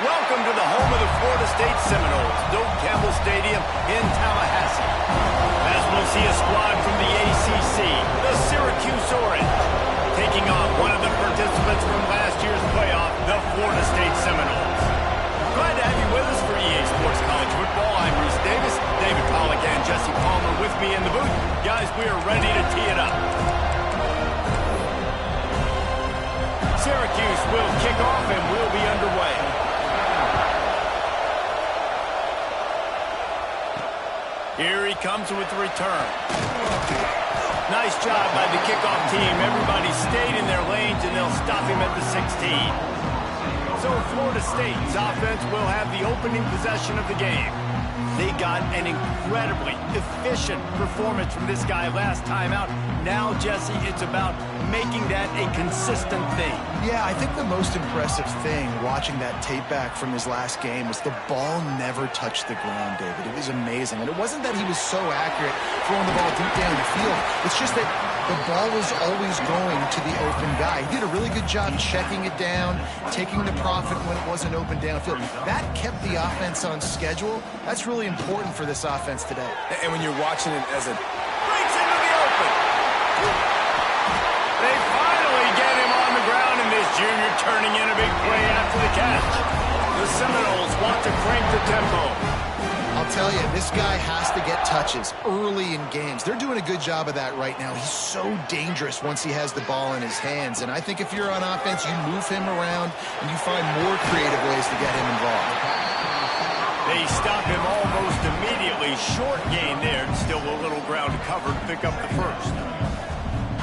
Welcome to the home of the Florida State Seminoles, Doak Campbell Stadium in Tallahassee. As we'll see a squad from the ACC, the Syracuse Orange, taking on one of the participants from last year's playoff, the Florida State Seminoles. Glad to have you with us for EA Sports College Football. I'm Reese Davis, David Pollack and Jesse Palmer with me in the booth. Guys, we are ready to tee it up. Syracuse will kick off and we'll be underway. Here he comes with the return. Nice job by the kickoff team. Everybody stayed in their lanes and they'll stop him at the 16. So Florida State's offense will have the opening possession of the game. They got an incredibly efficient performance from this guy last time out. Now, Jesse, it's about making that a consistent thing. Yeah, I think the most impressive thing watching that tape back from his last game was the ball never touched the ground, David. It was amazing. And it wasn't that he was so accurate throwing the ball deep down the field. It's just that the ball was always going to the open guy. He did a really good job checking it down, taking the profit when it wasn't open downfield. That kept the offense on schedule. That's really important for this offense today. And when you're watching it as a... breaks into the open. They finally get him on the ground, and this junior turning in a big play after the catch. The Seminoles want to crank the tempo. I'll tell you, this guy has to get touches early in games. They're doing a good job of that right now. He's so dangerous once he has the ball in his hands. And I think if you're on offense, you move him around and you find more creative ways to get him involved. They stop him almost immediately. Short gain there. Still a little ground to cover to pick up the first.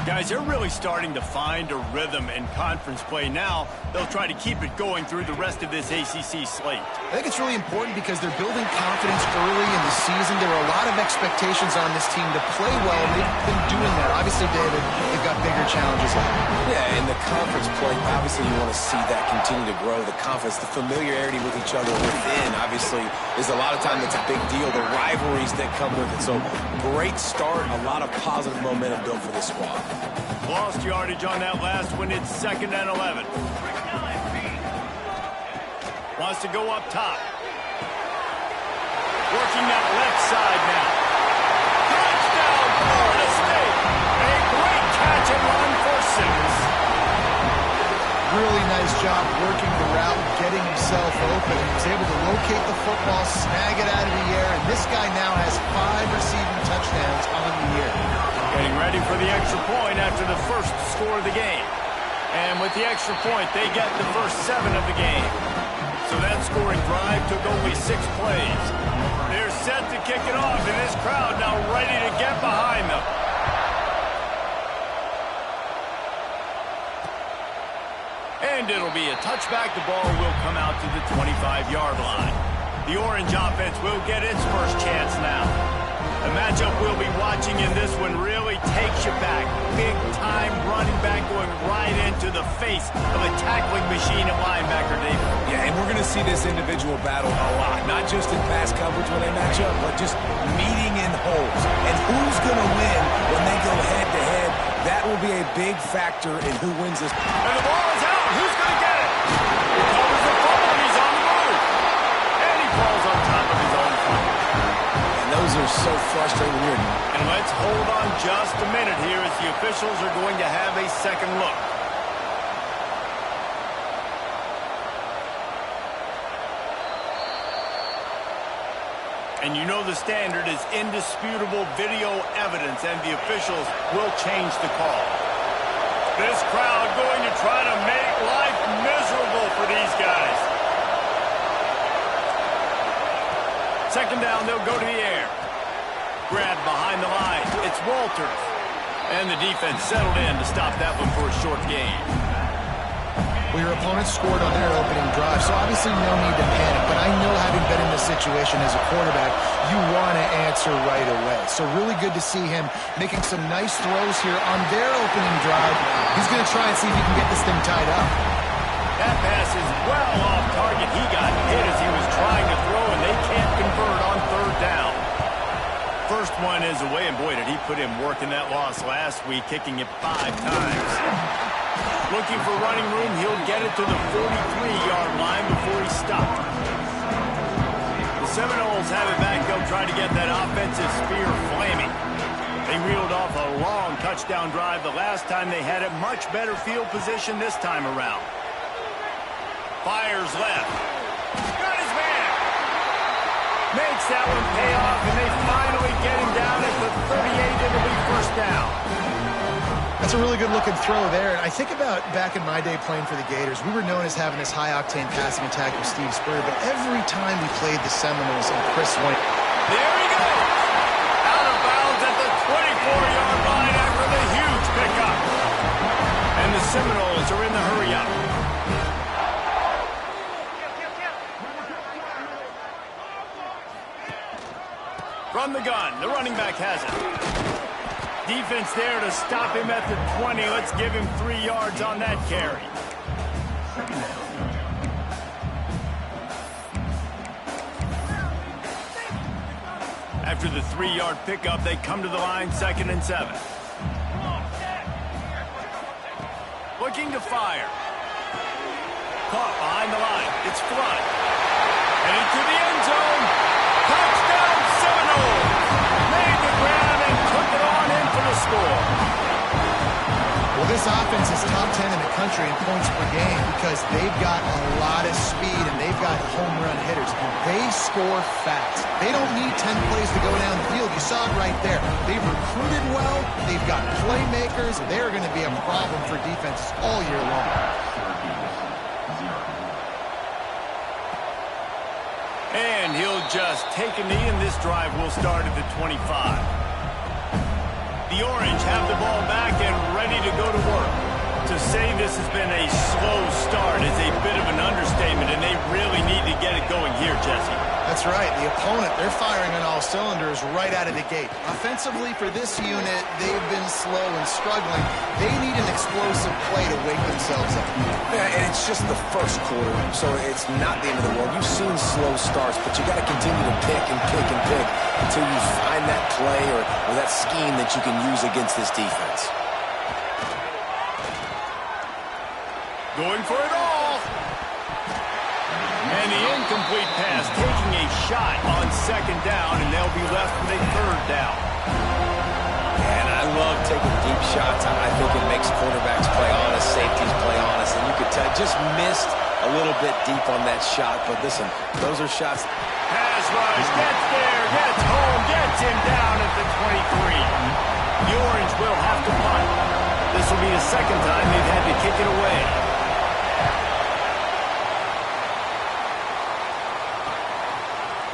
Guys, they're really starting to find a rhythm in conference play now. They'll try to keep it going through the rest of this ACC slate. I think it's really important because they're building confidence early in the season. There are a lot of expectations on this team to play well. They've been doing that. Obviously, David, they've got bigger challenges ahead. Yeah, in the conference play, obviously you want to see that continue to grow. The confidence, the familiarity with each other within, obviously, is a lot of time that's a big deal. The rivalries that come with it. So, great start. A lot of positive momentum built for this squad. Lost yardage on that last one. It's 2nd and 11. Wants to go up top. Working that left side now. Touchdown, Florida State. A great catch and run for 6. Really nice job working the route, getting himself open. He was able to locate the football, snag it out of the air, and this guy now has 5 receiving touchdowns on the year. Getting ready for the extra point after the first score of the game. And with the extra point, they get the first 7 of the game. So that scoring drive took only 6 plays. They're set to kick it off, and this crowd now ready to get behind them. And it'll be a touchback. The ball will come out to the 25-yard line. The Orange offense will get its first chance now. The matchup we'll be watching in this one really takes you back. Big-time running back going right into the face of a tackling machine at linebacker, David. Yeah, and we're going to see this individual battle a lot. Not just in pass coverage when they match up, but just meeting in holes. And who's going to win when they go head-to-head? That will be a big factor in who wins this. And the ball is out. Who's going to get it? He covers the fumble, and he's on the move. And he falls on top of his own foot. Those are so frustrating here. And let's hold on just a minute here as the officials are going to have a second look. And you know the standard is indisputable video evidence, and the officials will change the call. This crowd going to try to make life miserable for these guys. Second down, they'll go to the air. Grab behind the line. It's Walters. And the defense settled in to stop that one for a short gain. Well, your opponent scored on their opening drive, so obviously no need to panic. But I know, having been in this situation as a quarterback, you want to answer right away. So really good to see him making some nice throws here on their opening drive. He's going to try and see if he can get this thing tied up. That pass is well off target. He got hit as he was trying to throw, and they can't convert on 3rd down. First one is away, and boy, did he put in work in that loss last week, kicking it 5 times. Looking for running room, he'll get get it to the 43-yard line before he stopped. The Seminoles have it back. They'll try to get that offensive spear flaming. They reeled off a long touchdown drive the last time they had it. Much better field position this time around. Fires left. Got his man. Makes that one pay off, and they finally get him down at the 38. It'll be first down. That's a really good-looking throw there. And I think about back in my day playing for the Gators, we were known as having this high-octane passing attack with Steve Spurrier, but every time we played the Seminoles and Chris went... There he goes! Out of bounds at the 24-yard line after the huge pickup. And the Seminoles are in the hurry-up. From the gun, the running back has it. Defense there to stop him at the 20. Let's give him 3 yards on that carry. After the 3-yard pickup, they come to the line, 2nd and 7. Looking to fire. Caught behind the line. It's Flood. Heading to the end zone. Touchdown Seminoles. Made the grab and took it on in for the score. Well, this offense is top 10 in the country in points per game because they've got a lot of speed and they've got home run hitters. They score fast. They don't need 10 plays to go down the field. You saw it right there. They've recruited well. They've got playmakers. They're going to be a problem for defenses all year long. And he'll just take a knee, and this drive will start at the 25. The Orange have the ball back and ready to go to work. To say this has been a slow start is a bit of an understatement, and they really need to get it going here, Jesse. That's right. The opponent, they're firing on all cylinders right out of the gate. Offensively, for this unit, they've been slow and struggling. They need an explosive play to wake themselves up. Yeah, and it's just the first quarter, so it's not the end of the world. You've seen slow starts, but you got to continue to pick and pick and pick until you find that play or that scheme that you can use against this defense. Going for it all. And the incomplete pass, taking a shot on 2nd down, and they'll be left with a 3rd down. And I love taking deep shots. I think it makes quarterbacks play honest, safeties play honest, and you could tell just missed a little bit deep on that shot. But listen, those are shots. Pass rush, gets there, gets home, gets him down at the 23. The Orange will have to punt. This will be the 2nd time they've had to kick it away.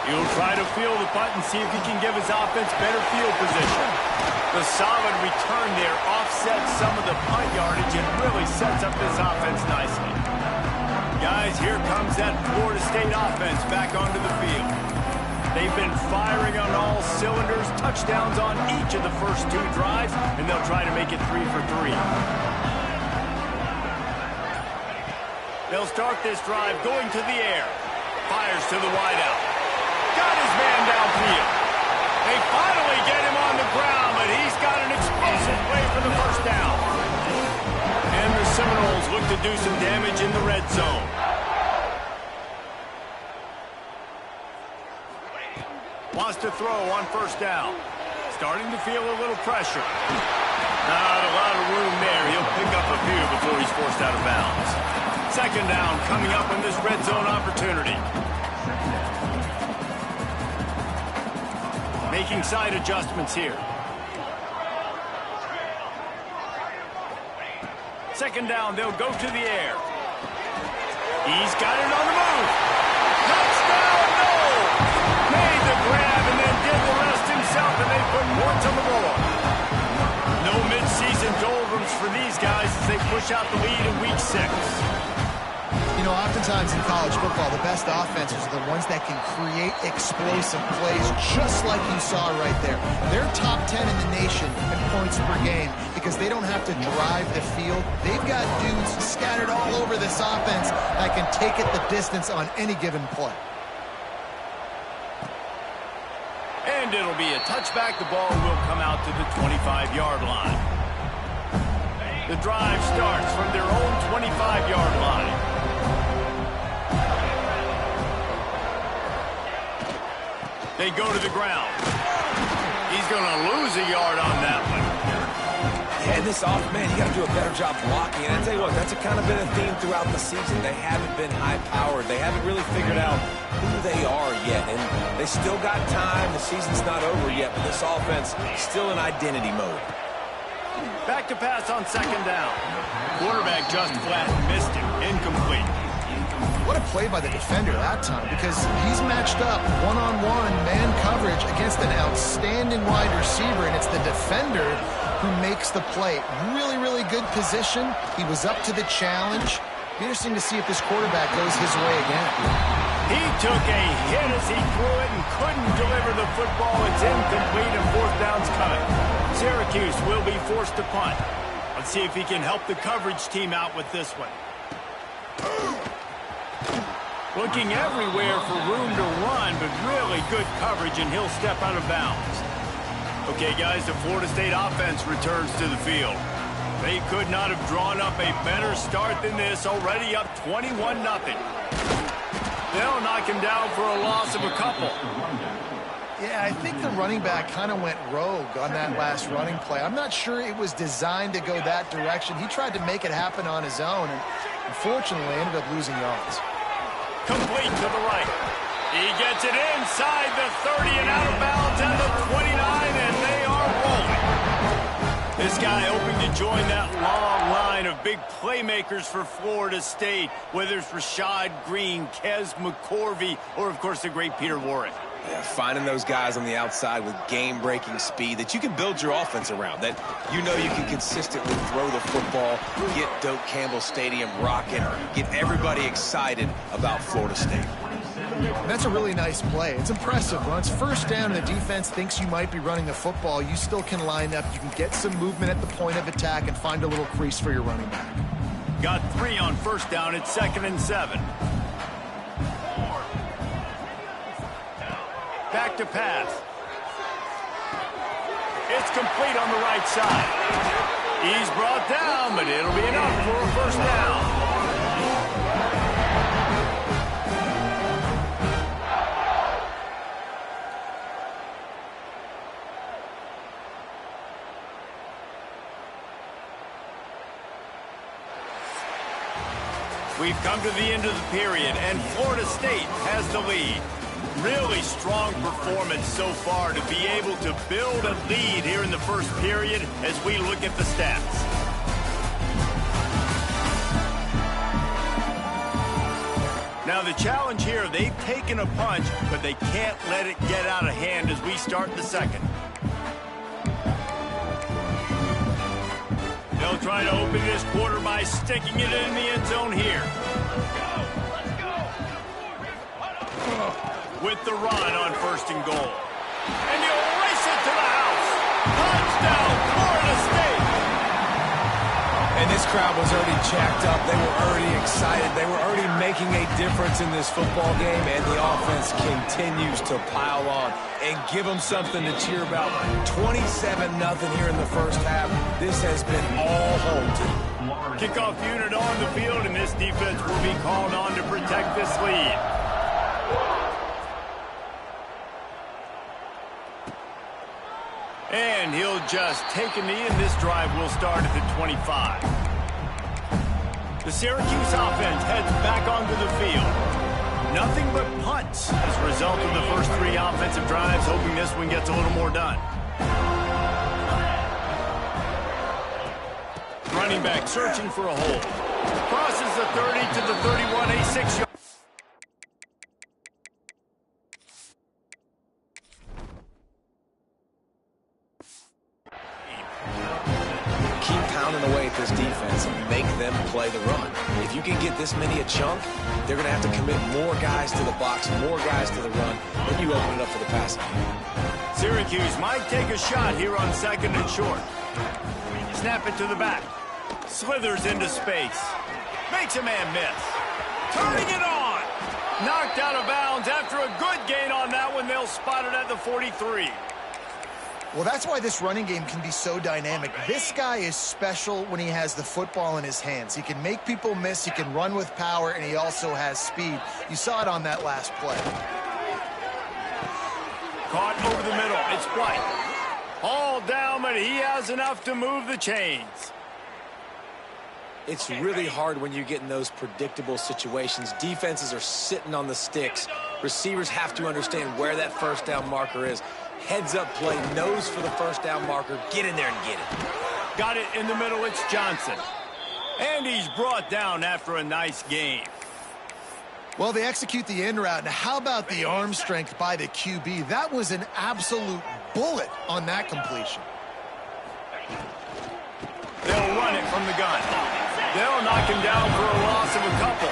He'll try to field the punt and see if he can give his offense better field position. The solid return there offsets some of the punt yardage and really sets up this offense nicely. Guys, here comes that Florida State offense back onto the field. They've been firing on all cylinders, touchdowns on each of the first 2 drives, and they'll try to make it 3 for 3. They'll start this drive going to the air. Fires to the wideout. Got his man downfield. They finally get him on the ground, but he's got an explosive play for the first down. And the Seminoles look to do some damage in the red zone. Wants to throw on 1st down. Starting to feel a little pressure. Not a lot of room there. He'll pick up a few before he's forced out of bounds. 2nd down coming up in this red zone opportunity. Making side adjustments here. 2nd down, they'll go to the air. He's got it on the move. Touchdown, no! Made the grab and then did the rest himself, and they put points on the board. No mid-season doldrums for these guys as they push out the lead in Week 6. You know, oftentimes in college football, the best offenses are the ones that can create explosive plays, just like you saw right there. They're top 10 in the nation in points per game because they don't have to drive the field. They've got dudes scattered all over this offense that can take it the distance on any given play. And it'll be a touchback. The ball will come out to the 25-yard line. The drive starts from their own 25-yard line. They go to the ground. He's going to lose a yard on that one. Yeah, and this man, you got to do a better job blocking. And I tell you what, that's kind of been a theme throughout the season. They haven't been high-powered. They haven't really figured out who they are yet. And they still got time. The season's not over yet, but this offense still in identity mode. Back to pass on second down. Quarterback just flat missed him. Incomplete. What a play by the defender that time, because he's matched up one-on-one man coverage against an outstanding wide receiver, and it's the defender who makes the play. Really, really good position. He was up to the challenge. Be interesting to see if this quarterback goes his way again. He took a hit as he threw it and couldn't deliver the football. It's incomplete and fourth down's coming. Syracuse will be forced to punt. Let's see if he can help the coverage team out with this one. Looking everywhere for room to run, but really good coverage, and he'll step out of bounds. Okay, guys, the Florida State offense returns to the field. They could not have drawn up a better start than this, already up 21-0. They'll knock him down for a loss of a couple. Yeah, I think the running back kind of went rogue on that last running play. I'm not sure it was designed to go that direction. He tried to make it happen on his own, and unfortunately ended up losing yards. Complete to the right. He gets it inside the 30 and out of bounds at the 29, and they are rolling. This guy hoping to join that long line of big playmakers for Florida State, whether it's Rashad Green, Kez McCorvey, or, of course, the great Peter Warrick. Yeah, finding those guys on the outside with game-breaking speed that you can build your offense around, that you know you can consistently throw the football, get Doak Campbell Stadium rocking, get everybody excited about Florida State. That's a really nice play. It's impressive. When it's first down and the defense thinks you might be running the football, you still can line up. You can get some movement at the point of attack and find a little crease for your running back. Got 3 on first down. It's 2nd and 7. Back to pass. It's complete on the right side. He's brought down, but it'll be enough for a first down. We've come to the end of the period, and Florida State has the lead. Really strong performance so far to be able to build a lead here in the first period as we look at the stats. Now the challenge here, they've taken a punch, but they can't let it get out of hand as we start the second. They'll try to open this quarter by sticking it in the end zone here. With the run on 1st and goal. And you'll race it to the house. Touchdown, Florida State. And this crowd was already jacked up. They were already excited. They were already making a difference in this football game, and the offense continues to pile on and give them something to cheer about. 27-0 here in the first half. This has been all home team. Kickoff unit on the field, and this defense will be called on to protect this lead. And he'll just take a knee, and this drive will start at the 25. The Syracuse offense heads back onto the field. Nothing but punts as a result of the first 3 offensive drives, hoping this one gets a little more done. Running back searching for a hole. Crosses the 30 to the 31, a 6-yard. Away at this defense and make them play the run. If you can get this many a chunk, they're going to have to commit more guys to the box, more guys to the run, then you open it up for the passing. Syracuse might take a shot here on 2nd and short. Snap it to the back. Slithers into space. Makes a man miss. Turning it on. Knocked out of bounds after a good gain on that one. They'll spot it at the 43. Well, that's why this running game can be so dynamic. This guy is special when he has the football in his hands. He can make people miss, he can run with power, and he also has speed. You saw it on that last play. caught over the middle. It's White. All down, but he has enough to move the chains. It's really hard when you get in those predictable situations. Defenses are sitting on the sticks. Receivers have to understand where that first down marker is. Heads up play, nose for the first down marker. Get in there and get it. Got it in the middle. It's Johnson. And he's brought down after a nice game. Well, they execute the in route. Now, how about the arm strength by the QB? That was an absolute bullet on that completion. They'll run it from the gun. They'll knock him down for a loss of a couple.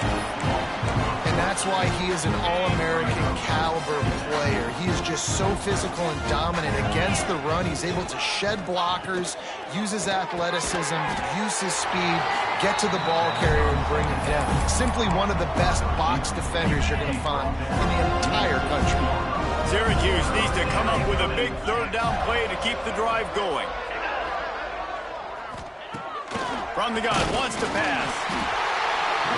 And that's why he is an All-American caliber player. He is just so physical and dominant against the run. He's able to shed blockers, use his athleticism, use his speed, get to the ball carrier and bring him down. Simply one of the best box defenders you're going to find in the entire country. Syracuse needs to come up with a big third down play to keep the drive going. From the gun, wants to pass.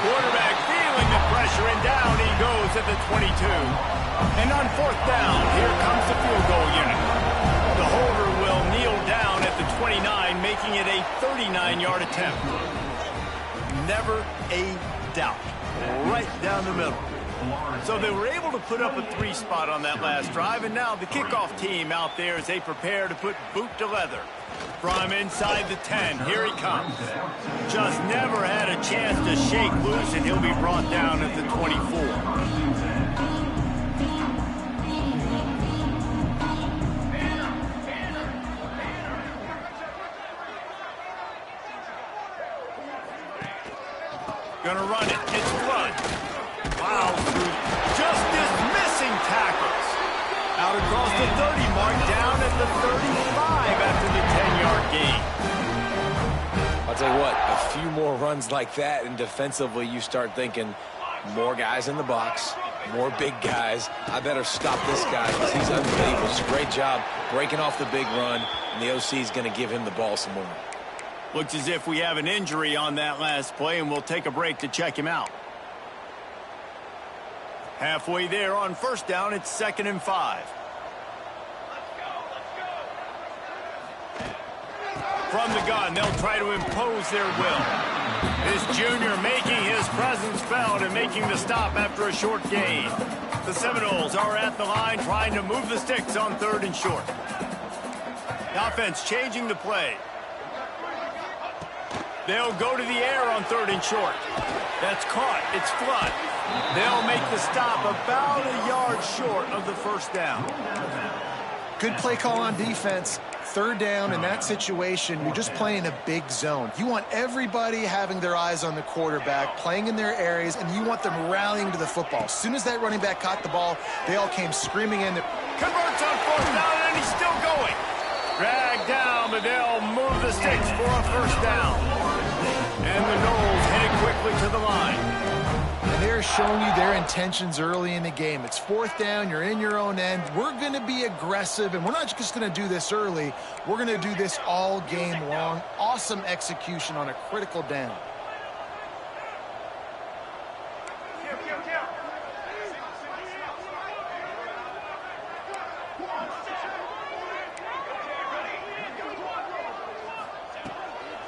Quarterback feeling the pressure, and down he goes at the 22. And on fourth down, here comes the field goal unit. The holder will kneel down at the 29, making it a 39-yard attempt. Never a doubt. Right down the middle. So they were able to put up a 3 spot on that last drive, and now the kickoff team out there as they prepare to put boot to leather. From inside the 10, here he comes. Just never had a chance to shake loose, and he'll be brought down at the 24. Gonna run it. It's Flood. Wow, through just dismissing tackles. Out across the 30 mark, down at the 35 after the 10-yard gain. I'll tell you what, a few more runs like that, and defensively you start thinking, more guys in the box, more big guys. I better stop this guy because he's unbelievable. It's a great job breaking off the big run, and the OC is going to give him the ball some more. Looks as if we have an injury on that last play, and we'll take a break to check him out. Halfway there on first down, it's 2nd and 5. From the gun, they'll try to impose their will. This junior making his presence felt and making the stop after a short gain. The Seminoles are at the line trying to move the sticks on 3rd and short. The offense changing the play. They'll go to the air on 3rd and short. That's caught. It's Flood. They'll make the stop about a yard short of the first down. Good play call on defense. 3rd down in that situation, you're just playing a big zone. You want everybody having their eyes on the quarterback, playing in their areas, and you want them rallying to the football. As soon as that running back caught the ball, they all came screaming in. Converts on 4th down, and he's still going. Dragged down, but they'll move the sticks for a first down. And the Noles headed quickly to the line. And they're showing you their intentions early in the game. It's 4th down, you're in your own end. We're going to be aggressive, and we're not just going to do this early. We're going to do this all game long. Awesome execution on a critical down.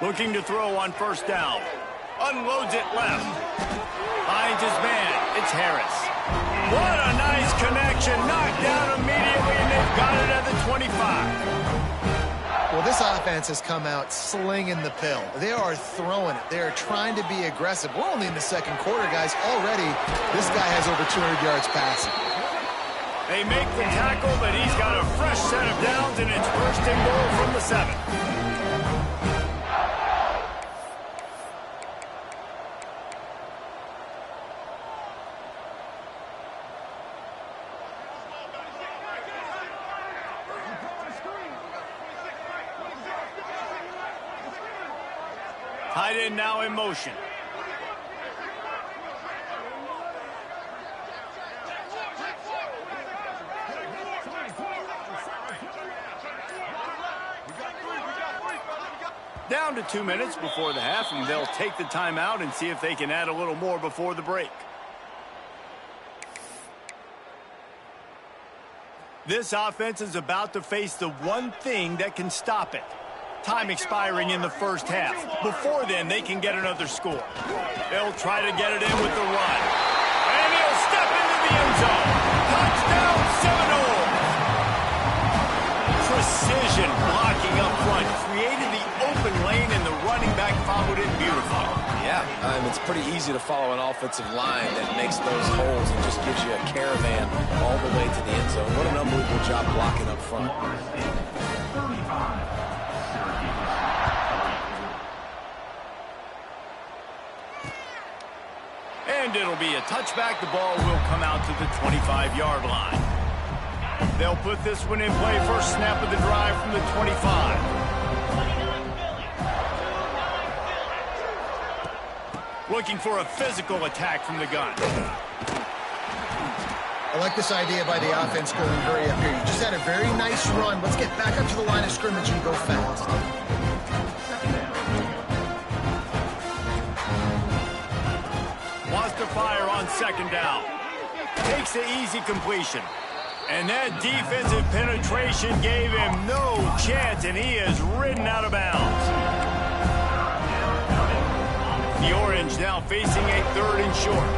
Looking to throw on first down. Unloads it left. Finds his man. It's Harris. What a nice connection. Knocked down immediately, and they've got it at the 25. Well, this offense has come out slinging the pill. They are throwing it. They are trying to be aggressive. We're only in the 2nd quarter, guys. Already, this guy has over 200 yards passing. They make the tackle, but he's got a fresh set of downs, and it's 1st and goal from the 7. Tight end now in motion. Down to 2 minutes before the half, and they'll take the timeout and see if they can add a little more before the break. This offense is about to face the one thing that can stop it. Time expiring in the first half. Before then, they can get another score. They'll try to get it in with the run. And he'll step into the end zone. Touchdown, Seminoles! Precision blocking up front. Created the open lane, and the running back followed it beautifully. Yeah, it's pretty easy to follow an offensive line that makes those holes and just gives you a caravan all the way to the end zone. What an unbelievable job blocking up front. And it'll be a touchback. The ball will come out to the 25-yard line. They'll put this one in play. First snap of the drive from the 25. Looking for a physical attack from the gun. I like this idea by the offense going hurry up here. You just had a very nice run. Let's get back up to the line of scrimmage and go fast. Wants to fire on second down. Takes the easy completion. And that defensive penetration gave him no chance, and he is ridden out of bounds. The Orange now facing a 3rd and short.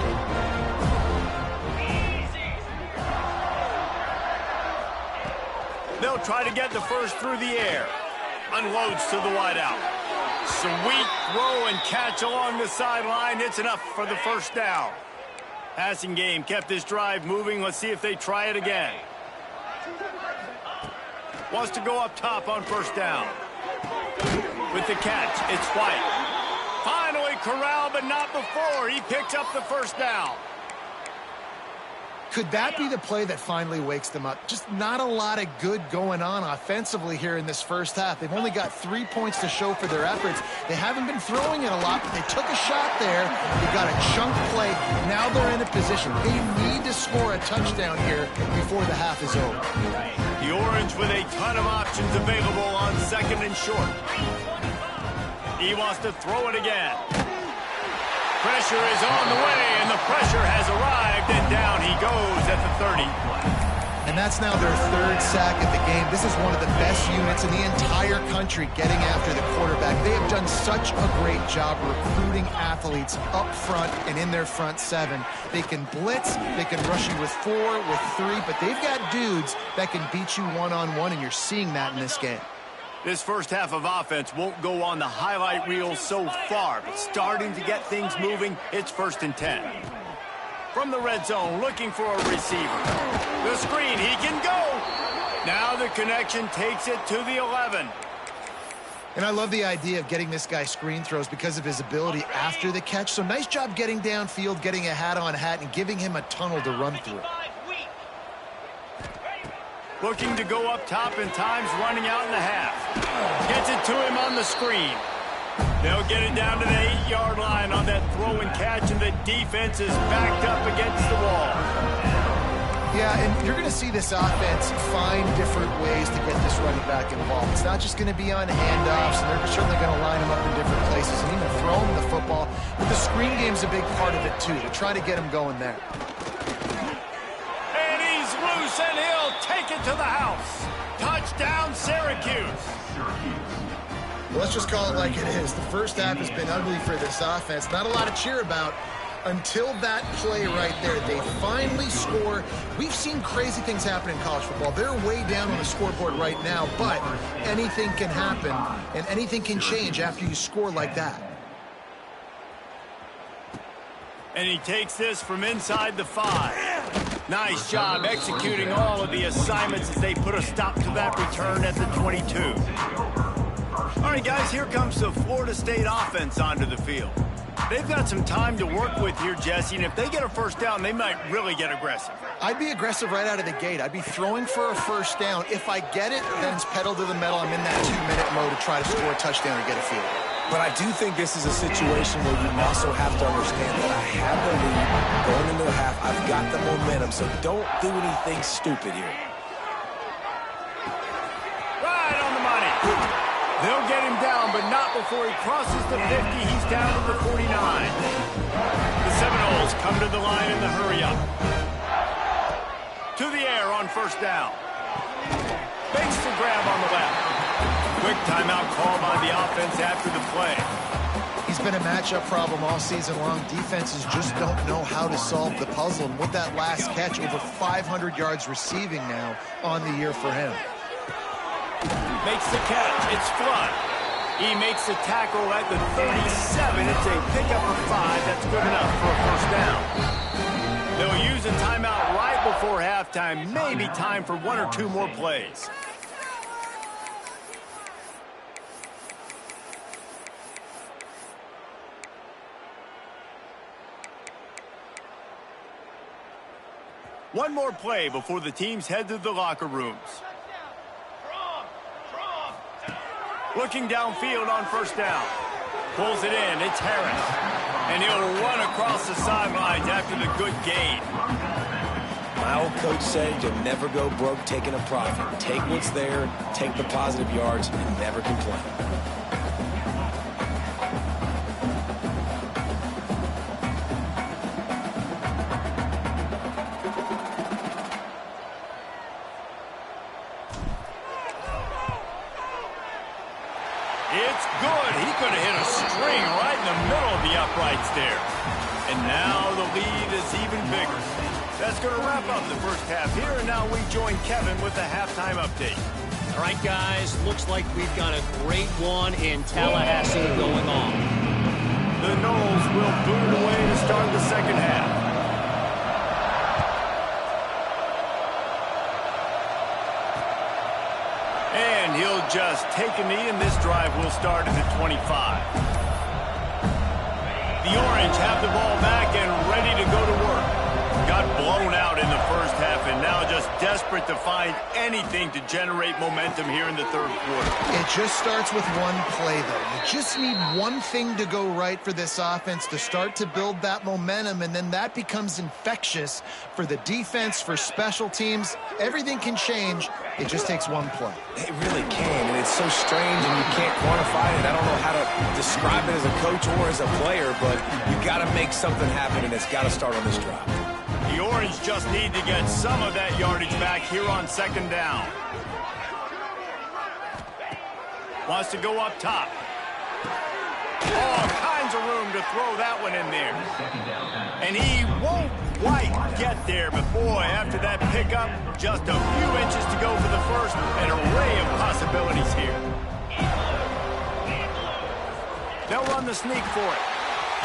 They'll try to get the first through the air. Unloads to the wideout. Sweet throw and catch along the sideline. It's enough for the first down. Passing game kept this drive moving. Let's see if they try it again. Wants to go up top on first down. With the catch, it's White. Finally corralled, but not before. He picks up the first down. Could that be the play that finally wakes them up? Just not a lot of good going on offensively here in this first half. They've only got 3 points to show for their efforts. They haven't been throwing it a lot, but they took a shot there. They got a chunk play. Now they're in a position. They need to score a touchdown here before the half is over. The Orange with a ton of options available on 2nd and short. He wants to throw it again. Pressure is on the way, and the pressure has arrived, and down he goes at the 30. And that's now their 3rd sack of the game. This is one of the best units in the entire country getting after the quarterback. They have done such a great job recruiting athletes up front and in their front 7. They can blitz, they can rush you with 4, with 3, but they've got dudes that can beat you one-on-one, and you're seeing that in this game. This first half of offense won't go on the highlight reel so far, but starting to get things moving. It's 1st and 10. From the red zone, looking for a receiver. The screen, he can go. Now the connection takes it to the 11. And I love the idea of getting this guy screen throws because of his ability after the catch. So nice job getting downfield, getting a hat-on-hat, and giving him a tunnel to run through. Looking to go up top, and time's running out in the half. Gets it to him on the screen. They'll get it down to the 8-yard line on that throw and catch, and the defense is backed up against the wall. Yeah, and you're going to see this offense find different ways to get this running back involved. It's not just going to be on handoffs, and they're certainly going to line him up in different places and even throw him the football. But the screen game's a big part of it, too. To try to get him going there. And he'll take it to the house. Touchdown, Syracuse. Well, let's just call it like it is. The first half has been ugly for this offense. Not a lot to cheer about until that play right there. They finally score. We've seen crazy things happen in college football. They're way down on the scoreboard right now, but anything can happen, and anything can change after you score like that. And he takes this from inside the 5. Nice job executing all of the assignments as they put a stop to that return at the 22. All right, guys, here comes the Florida State offense onto the field. They've got some time to work with here, Jesse, and if they get a first down, they might really get aggressive. I'd be aggressive right out of the gate. I'd be throwing for a first down. If I get it, then it's pedal to the metal. I'm in that 2-minute mode to try to score a touchdown or get a field. But I do think this is a situation where you also have to understand that I have the lead going into the half. I've got the momentum, so don't do anything stupid here. Right on the money. They'll get him down, but not before he crosses the 50. He's down to the 49. The Seminoles come to the line in the hurry-up. To the air on first down. Fakes the grab on the left. Quick timeout call by the offense after the play. He's been a matchup problem all season long. Defenses just don't know how to solve the puzzle. And with that last catch, over 500 yards receiving now on the year for him. Makes the catch. It's Flood. He makes the tackle at the 37. It's a pickup of 5. That's good enough for a first down. They'll use a timeout right before halftime. Maybe time for 1 or 2 more plays. One more play before the teams head to the locker rooms. Looking downfield on first down. Pulls it in. It's Harris. And he'll run across the sidelines after the good gain. My old coach said you'll never go broke taking a profit. Take what's there, take the positive yards, and never complain. It's good. He could have hit a string right in the middle of the uprights there. And now the lead is even bigger. That's going to wrap up the first half here, and now we join Kevin with the halftime update. All right, guys, looks like we've got a great one in Tallahassee going on. The Noles will boot it away to start the second half. And he'll just take a knee, and this drive will start at the 25. The Orange have the ball back and ready to go to work. Got blown out in the first half and now just desperate to find anything to generate momentum here in the third quarter. It just starts with one play, though. You just need one thing to go right for this offense to start to build that momentum, and then that becomes infectious for the defense, for special teams. Everything can change. It just takes one play. It really can, and it's so strange, and you can't quantify it. I don't know how to describe it as a coach or as a player, but you got to make something happen, and it's got to start on this drive. The Orange just need to get some of that yardage back here on second down. Wants to go up top. All kinds of room to throw that one in there. And he won't quite get there, but boy, after that pickup, just a few inches to go for the first. An array of possibilities here. They'll run the sneak for it.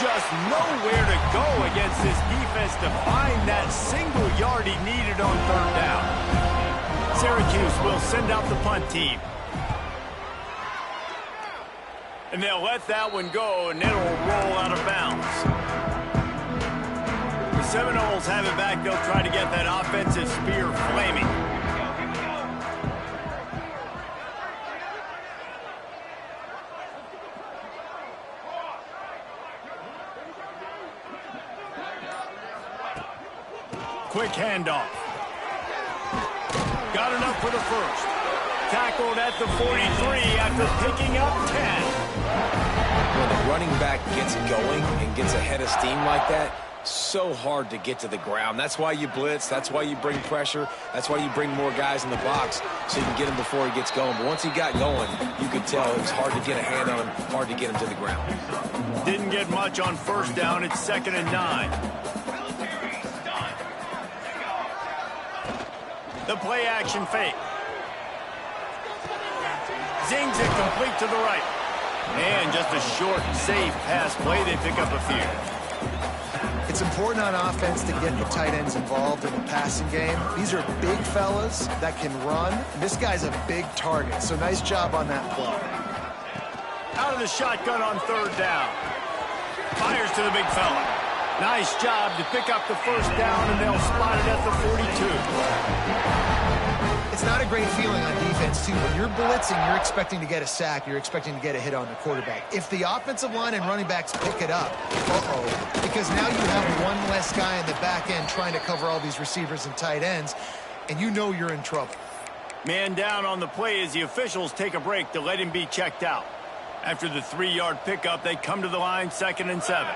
Just nowhere to go against this defense to find that single yard he needed on third down. Syracuse will send out the punt team. And they'll let that one go, and it'll roll out of bounds. The Seminoles have it back. They'll try to get that offensive spear flaming. Quick handoff. Got enough for the first. Tackled at the 43 after picking up 10. When the running back gets going and gets ahead of steam like that, so hard to get to the ground. That's why you blitz. That's why you bring pressure. That's why you bring more guys in the box so you can get him before he gets going. But once he got going, you could tell it was hard to get a hand on him, hard to get him to the ground. Didn't get much on first down. It's 2nd and 9. The play action fake. Zings it complete to the right. And just a short, safe pass play. They pick up a few. It's important on offense to get the tight ends involved in the passing game. These are big fellas that can run. This guy's a big target, so nice job on that play. Out of the shotgun on third down. Fires to the big fella. Nice job to pick up the first down, and they'll spot it at the 42. It's not a great feeling on defense, too. When you're blitzing, you're expecting to get a sack. You're expecting to get a hit on the quarterback. If the offensive line and running backs pick it up, because now you have one less guy in the back end trying to cover all these receivers and tight ends, and you know you're in trouble. Man down on the play as the officials take a break to let him be checked out. After the 3-yard pickup, they come to the line, 2nd and 7.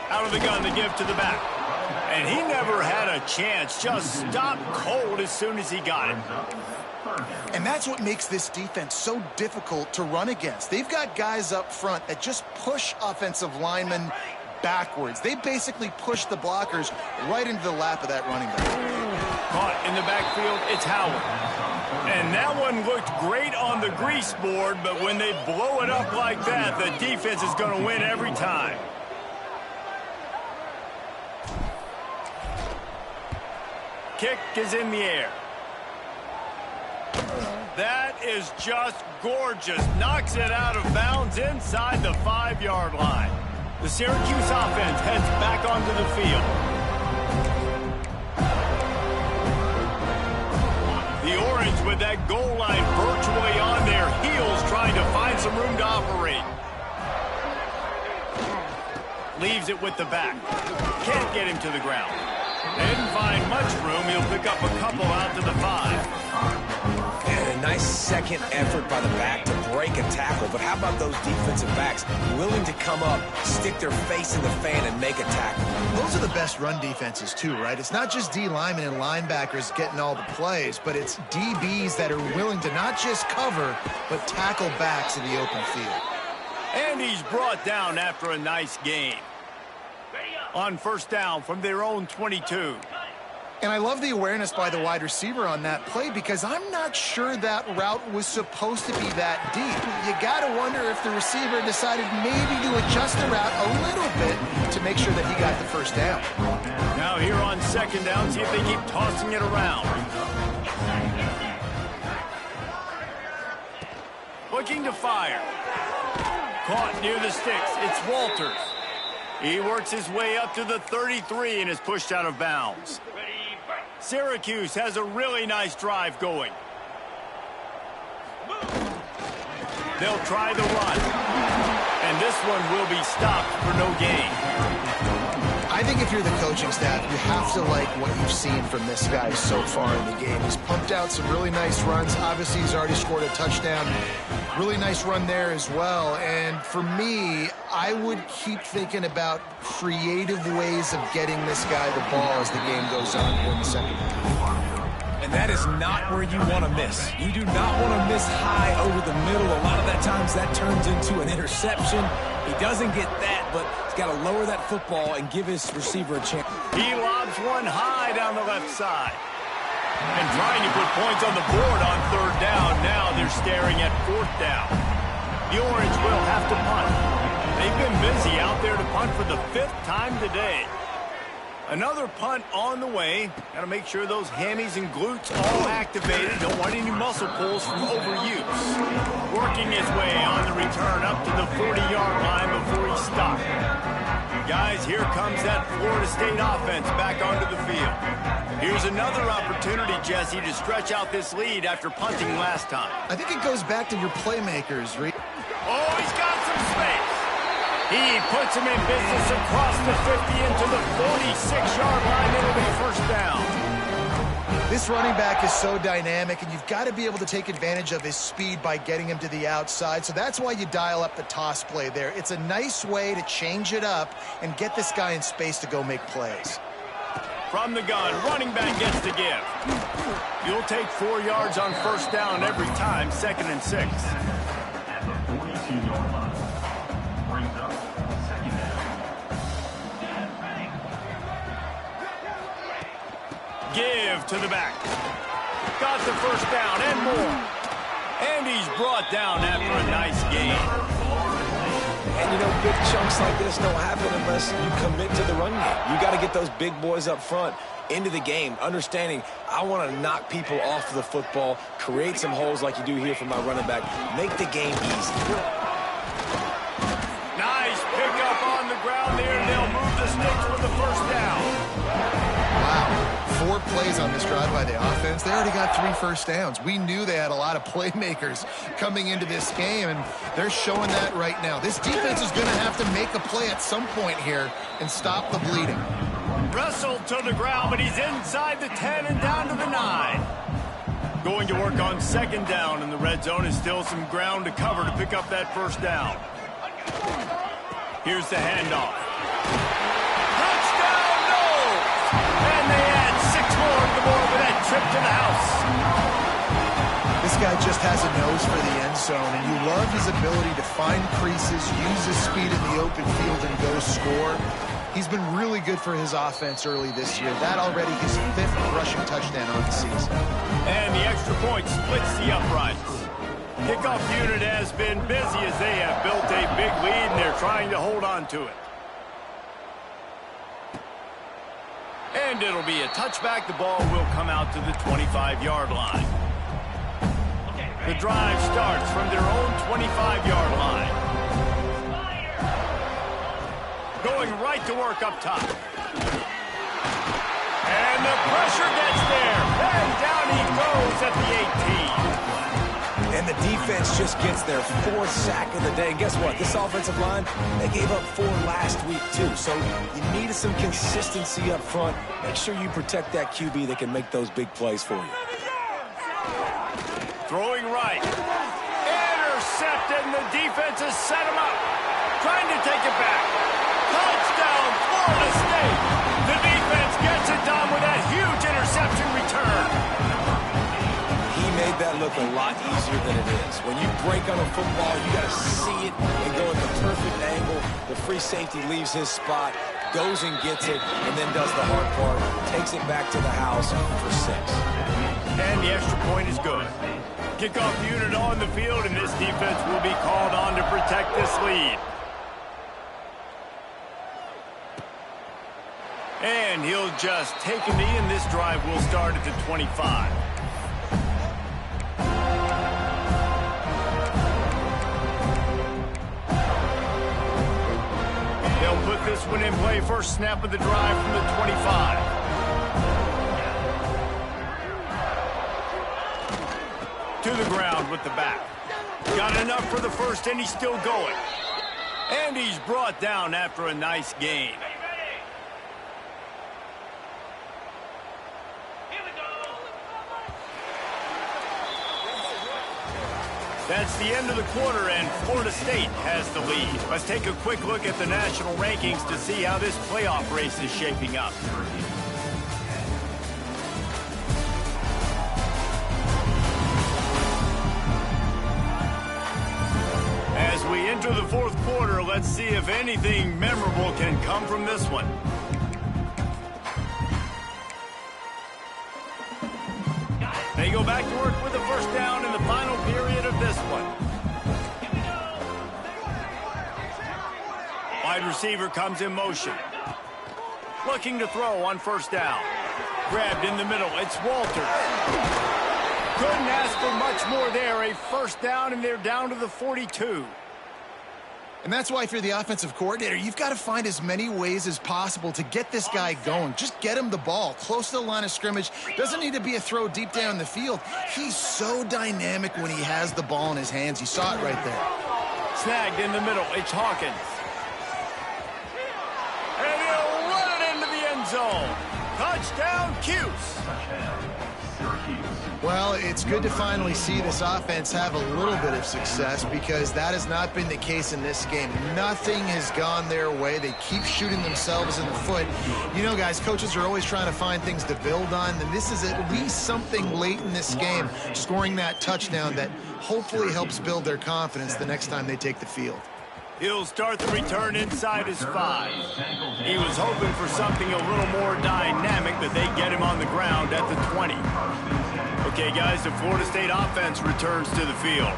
Out of the gun, the give to the back. And he never had a chance. Just stopped cold as soon as he got it. And that's what makes this defense so difficult to run against. They've got guys up front that just push offensive linemen backwards. They basically push the blockers right into the lap of that running back. Caught in the backfield, it's Howard. And that one looked great on the grease board, but when they blow it up like that, the defense is going to win every time. Kick is in the air. That is just gorgeous. Knocks it out of bounds inside the 5-yard line. The Syracuse offense heads back onto the field. The Orange with that goal line virtually on their heels, trying to find some room to operate. Leaves it with the back. Can't get him to the ground. They didn't find much room. He'll pick up a couple out to the 5. And a nice second effort by the back to break a tackle. But how about those defensive backs willing to come up, stick their face in the fan, and make a tackle? Those are the best run defenses, too, right? It's not just D linemen and linebackers getting all the plays, but it's DBs that are willing to not just cover, but tackle backs in the open field. And he's brought down after a nice gain. On first down from their own 22. And I love the awareness by the wide receiver on that play because I'm not sure that route was supposed to be that deep. You got to wonder if the receiver decided maybe to adjust the route a little bit to make sure that he got the first down. Now here on second down, see if they keep tossing it around. Looking to fire. Caught near the sticks. It's Walters. He works his way up to the 33 and is pushed out of bounds. Syracuse has a really nice drive going. They'll try the run. And this one will be stopped for no gain. I think if you're the coaching staff, you have to like what you've seen from this guy so far in the game. He's pumped out some really nice runs. Obviously, he's already scored a touchdown. Really nice run there as well. And for me, I would keep thinking about creative ways of getting this guy the ball as the game goes on here in the second half. And that is not where you want to miss. You do not want to miss high over the middle. A lot of that times that turns into an interception. He doesn't get that, but he's got to lower that football and give his receiver a chance. He lobs one high down the left side. And trying to put points on the board on third down. Now they're staring at fourth down. The Orange will have to punt. They've been busy out there to punt for the 5th time today. Another punt on the way. Got to make sure those hammies and glutes all activated. Don't want any muscle pulls from overuse. Working his way on the return up to the 40-yard line before he stopped. Guys, here comes that Florida State offense back onto the field. Here's another opportunity, Jesse, to stretch out this lead after punting last time. I think it goes back to your playmakers, Reed. Oh, he's got some space. He puts him in business across the 50 into the 46-yard line. It'll be first down. This running back is so dynamic, and you've got to be able to take advantage of his speed by getting him to the outside. So that's why you dial up the toss play there. It's a nice way to change it up and get this guy in space to go make plays. From the gun, running back gets the give. You'll take 4 yards on first down every time, 2nd and 6. Give to the back. Got the first down and more. And he's brought down after a nice gain. And, you know, big chunks like this don't happen unless you commit to the run game. You got to get those big boys up front into the game, understanding I want to knock people off the football, create some holes like you do here for my running back, make the game easy. Nice pickup on the ground there. They'll move the sticks for the first down. Wow. 4 plays on this drive by the offense. They already got 3 first downs. We knew they had a lot of playmakers coming into this game, and they're showing that right now. This defense is going to have to make a play at some point here and stop the bleeding. Wrestled to the ground, but he's inside the 10 and down to the 9. Going to work on second down, and the red zone is still some ground to cover to pick up that first down. Here's the handoff. Touchdown, no! trip to the house. This guy just has a nose for the end zone, and you love his ability to find creases, use his speed in the open field, and go score. He's been really good for his offense early this year. That already his 5th rushing touchdown on the season. And the extra point splits the uprights. Kickoff unit has been busy as they have built a big lead, and they're trying to hold on to it. And it'll be a touchback. The ball will come out to the 25-yard line. The drive starts from their own 25-yard line. Going right to work up top. And the pressure gets there. And down he goes at the 18. And the defense just gets their 4th sack of the day. And guess what? This offensive line, they gave up 4 last week, too. So you needed some consistency up front. Make sure you protect that QB that can make those big plays for you. Throwing right. Intercepted, and the defense has set him up. Trying to take it back. Touchdown, Florida State. The defense gets it done with that huge interception return. He made that look a lot easier than it is. When you break on a football, you got to see it and go at the perfect angle. The free safety leaves his spot, goes and gets it, and then does the hard part, takes it back to the house for 6. And the extra point is good. Kickoff unit on the field, and this defense will be called on to protect this lead. And he'll just take a knee, and this drive will start at the 25. They'll put this one in play. First snap of the drive from the 25. To the ground with the back. Got enough for the first, and he's still going. And he's brought down after a nice gain. That's the end of the quarter, and Florida State has the lead. Let's take a quick look at the national rankings to see how this playoff race is shaping up. As we enter the 4th quarter, let's see if anything memorable can come from this one. They go back to work with the first down in the final period of this one. Wide receiver comes in motion. Looking to throw on first down. Grabbed in the middle. It's Walters. Couldn't ask for much more there. A first down, and they're down to the 42. And that's why if you're the offensive coordinator, you've got to find as many ways as possible to get this guy going. Just get him the ball close to the line of scrimmage. Doesn't need to be a throw deep down the field. He's so dynamic when he has the ball in his hands. You saw it right there. Snagged in the middle. It's Hawkins. And he'll run it into the end zone. Touchdown, Cuse. Well, it's good to finally see this offense have a little bit of success because that has not been the case in this game. Nothing has gone their way. They keep shooting themselves in the foot. You know, guys, coaches are always trying to find things to build on, and this is at least something late in this game, scoring that touchdown that hopefully helps build their confidence the next time they take the field. He'll start the return inside his 5. He was hoping for something a little more dynamic, but they get him on the ground at the 20. Okay, guys, the Florida State offense returns to the field.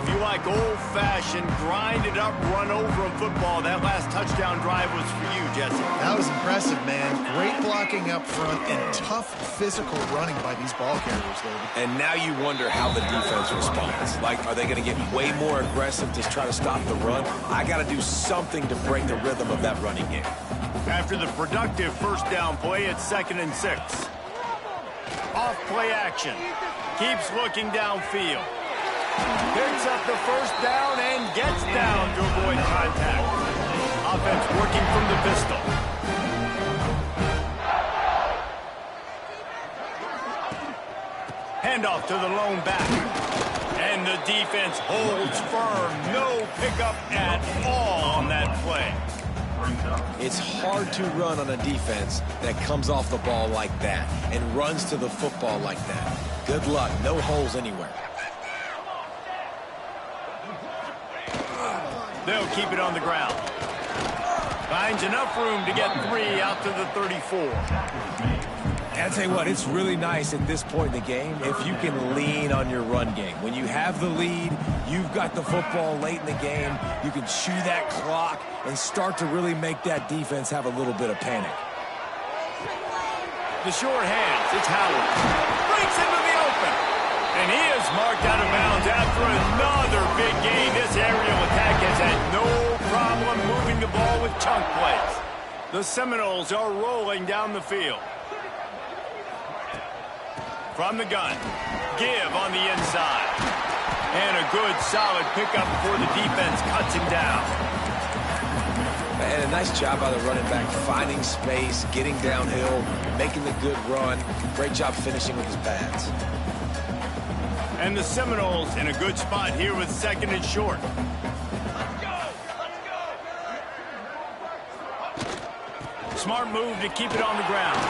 If you like old-fashioned, grind-it-up, run-over football, that last touchdown drive was for you, Jesse. That was impressive, man. Great blocking up front and tough physical running by these ball carriers, David. And now you wonder how the defense responds. Like, are they going to get way more aggressive to try to stop the run? I got to do something to break the rhythm of that running game. After the productive first down play, it's 2nd and 6. Off play action. Keeps looking downfield. Picks up the first down and gets down to avoid contact. Offense working from the pistol. Handoff to the lone back. And the defense holds firm. No pickup at all on that play. It's hard to run on a defense that comes off the ball like that and runs to the football like that. Good luck. No holes anywhere. They'll keep it on the ground. Finds enough room to get 3 out to the 34. And I'll tell you what, it's really nice at this point in the game if you can lean on your run game. When you have the lead, you've got the football late in the game, you can chew that clock and start to really make that defense have a little bit of panic. The short hands, it's Howard. Breaks into the open. And he is marked out of bounds after another big gain. This aerial attack has had no problem moving the ball with chunk plays. The Seminoles are rolling down the field. From the gun, give on the inside. And a good, solid pickup before the defense cuts him down. And a nice job by the running back, finding space, getting downhill, making the good run. Great job finishing with his pads. And the Seminoles in a good spot here with 2nd and short. Smart move to keep it on the ground.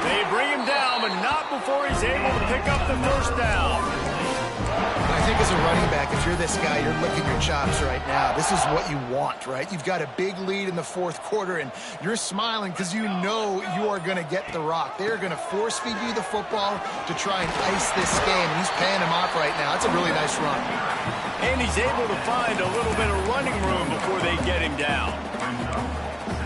They bring him down, but not before he's able to pick up the first down. I think as a running back, if you're this guy, you're licking your chops right now. This is what you want, right? You've got a big lead in the 4th quarter, and you're smiling because you know you are going to get the rock. They're going to force-feed you the football to try and ice this game. He's paying him off right now. That's a really nice run. And he's able to find a little bit of running room before they get him down.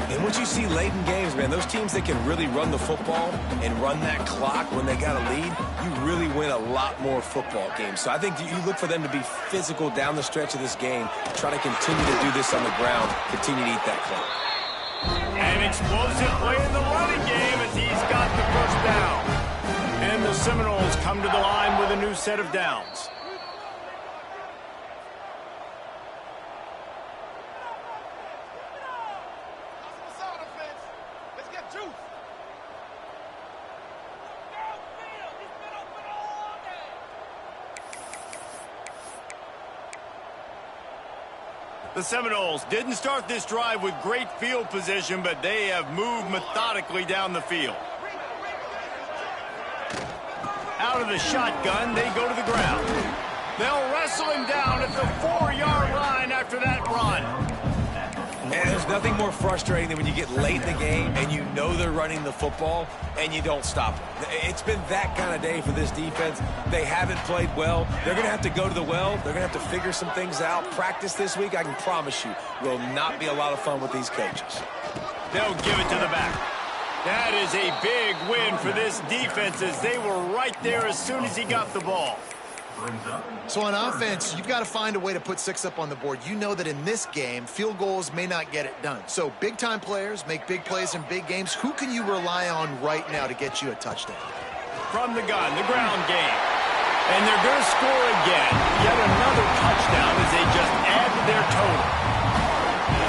And what you see late in games, man, those teams that can really run the football and run that clock when they got a lead, you really win a lot more football games. So I think you look for them to be physical down the stretch of this game, try to continue to do this on the ground, continue to eat that clock. An explosive play in the running game as he's got the first down. And the Seminoles come to the line with a new set of downs. The Seminoles didn't start this drive with great field position, but they have moved methodically down the field. Out of the shotgun, they go to the ground. They'll wrestle him down at the 4-yard line after that run. And there's nothing more frustrating than when you get late in the game and you know they're running the football and you don't stop them. It's been that kind of day for this defense. They haven't played well. They're going to have to go to the well. They're going to have to figure some things out. Practice this week, I can promise you, will not be a lot of fun with these coaches. They'll give it to the back. That is a big win for this defense as they were right there as soon as he got the ball. So on offense, you've got to find a way to put 6 up on the board. You know that in this game, field goals may not get it done. So big-time players make big plays in big games. Who can you rely on right now to get you a touchdown? From the gun, the ground game. And they're going to score again. Yet another touchdown as they just add to their total.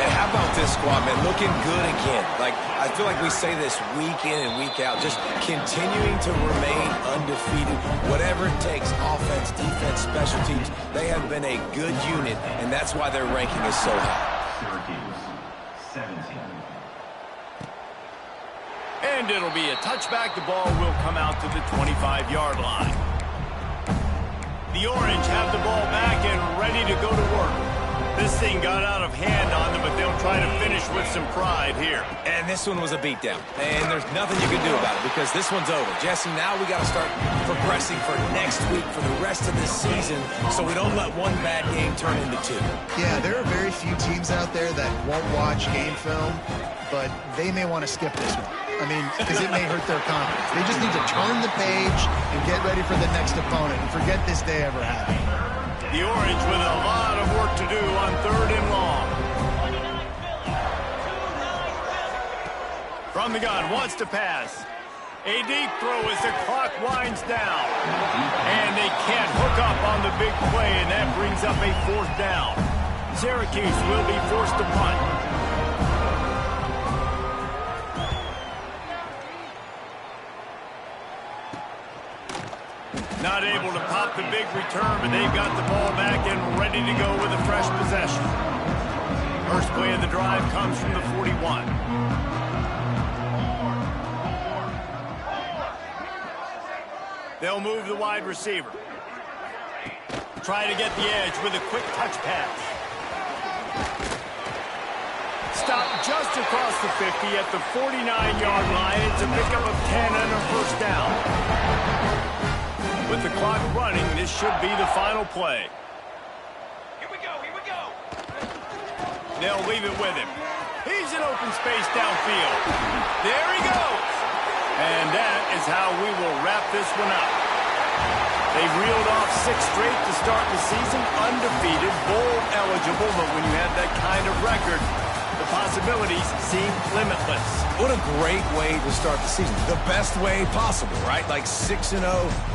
And how about this squad, man? Looking good again. Like, I feel like we say this week in and week out, just continuing to remain undefeated. Whatever it takes, offense, defense, special teams, they have been a good unit, and that's why their ranking is so high. Syracuse, 17. And it'll be a touchback. The ball will come out to the 25-yard line. The Orange have the ball back and ready to go to work. This thing got out of hand on them, but they'll try to finish with some pride here. And this one was a beatdown. And there's nothing you can do about it because this one's over. Jesse, now we got to start progressing for next week for the rest of this season so we don't let one bad game turn into 2. Yeah, there are very few teams out there that won't watch game film, but they may want to skip this one. I mean, because it may hurt their confidence. They just need to turn the page and get ready for the next opponent and forget this day ever happened. The Orange with a lot of work to do on 3rd and long. From the gun, wants to pass. A deep throw as the clock winds down. And they can't hook up on the big play, and that brings up a 4th down. Syracuse will be forced to punt. Not able to pop the big return, but they've got the ball back and ready to go with a fresh possession. First play of the drive comes from the 41. They'll move the wide receiver. Try to get the edge with a quick touch pass. Stop just across the 50 at the 49-yard line. It's a pickup of 10 and a first down. With the clock running, this should be the final play. Here we go, here we go. They'll leave it with him. He's in open space downfield. There he goes. And that is how we will wrap this one up. They've reeled off 6 straight to start the season, undefeated, bowl eligible, but when you have that kind of record, the possibilities seem limitless. What a great way to start the season. The best way possible, right? Like 6-0,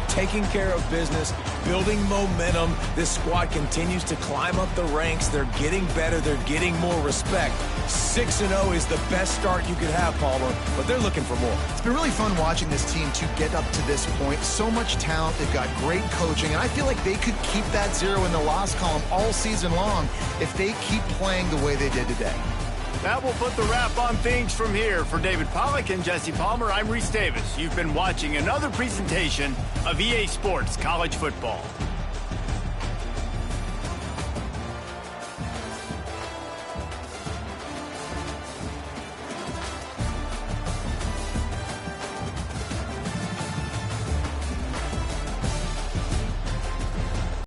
taking care of business, building momentum. This squad continues to climb up the ranks. They're getting better. They're getting more respect. 6-0 is the best start you could have, Palmer, but they're looking for more. It's been really fun watching this team to get up to this point. So much talent. They've got great coaching, and I feel like they could keep that 0 in the loss column all season long if they keep playing the way they did today. That will put the wrap on things from here. For David Pollack and Jesse Palmer, I'm Reese Davis. You've been watching another presentation of EA Sports College Football.